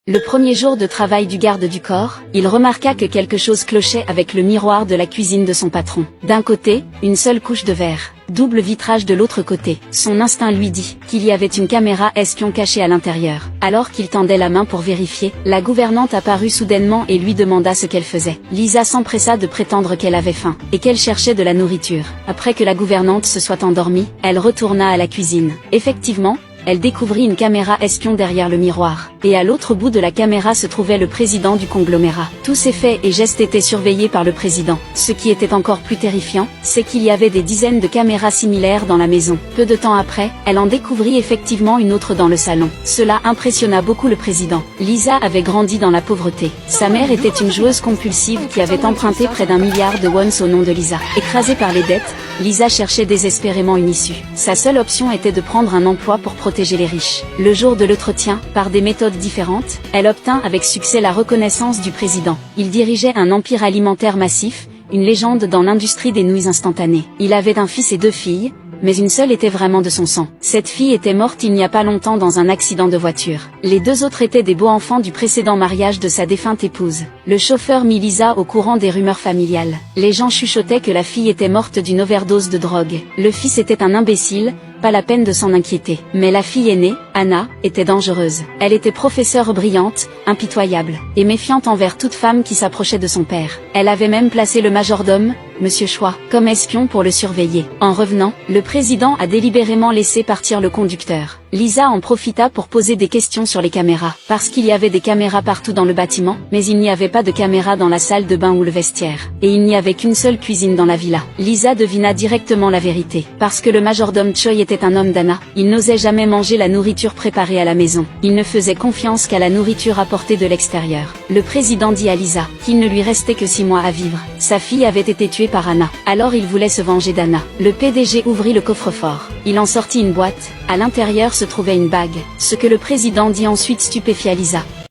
Le premier jour de travail du garde du corps, il remarqua que quelque chose clochait avec le miroir de la cuisine de son patron. D'un côté, une seule couche de verre, double vitrage de l'autre côté. Son instinct lui dit qu'il y avait une caméra espion cachée à l'intérieur. Alors qu'il tendait la main pour vérifier, la gouvernante apparut soudainement et lui demanda ce qu'elle faisait. Lisa s'empressa de prétendre qu'elle avait faim, et qu'elle cherchait de la nourriture. Après que la gouvernante se soit endormie, elle retourna à la cuisine. Effectivement, elle découvrit une caméra espion derrière le miroir, et à l'autre bout de la caméra se trouvait le président du conglomérat. Tous ses faits et gestes étaient surveillés par le président. Ce qui était encore plus terrifiant, c'est qu'il y avait des dizaines de caméras similaires dans la maison. Peu de temps après, elle en découvrit effectivement une autre dans le salon. Cela impressionna beaucoup le président. Lisa avait grandi dans la pauvreté. Sa mère était une joueuse compulsive qui avait emprunté près d'1 milliard de wons au nom de Lisa. Écrasée par les dettes, Lisa cherchait désespérément une issue. Sa seule option était de prendre un emploi pour protéger les riches. Le jour de l'entretien, par des méthodes différentes, elle obtint avec succès la reconnaissance du président. Il dirigeait un empire alimentaire massif, une légende dans l'industrie des nouilles instantanées. Il avait un fils et 2 filles, mais une seule était vraiment de son sang. Cette fille était morte il n'y a pas longtemps dans un accident de voiture. Les 2 autres étaient des beaux-enfants du précédent mariage de sa défunte épouse. Le chauffeur mit Lisa au courant des rumeurs familiales. Les gens chuchotaient que la fille était morte d'une overdose de drogue. Le fils était un imbécile, pas la peine de s'en inquiéter. Mais la fille aînée, Anna, était dangereuse. Elle était professeure brillante, impitoyable, et méfiante envers toute femme qui s'approchait de son père. Elle avait même placé le majordome, Monsieur Choi, comme espion pour le surveiller. En revenant, le président a délibérément laissé partir le conducteur. Lisa en profita pour poser des questions sur les caméras. Parce qu'il y avait des caméras partout dans le bâtiment, mais il n'y avait pas de caméra dans la salle de bain ou le vestiaire. Et il n'y avait qu'une seule cuisine dans la villa. Lisa devina directement la vérité. Parce que le majordome Choi était un homme d'Anna, il n'osait jamais manger la nourriture préparée à la maison. Il ne faisait confiance qu'à la nourriture apportée de l'extérieur. Le président dit à Lisa qu'il ne lui restait que 6 mois à vivre. Sa fille avait été tuée par Anna. Alors il voulait se venger d'Anna. Le PDG ouvrit le coffre-fort. Il en sortit une boîte. À l'intérieur se trouvait une bague. Ce que le président dit ensuite stupéfia Lisa.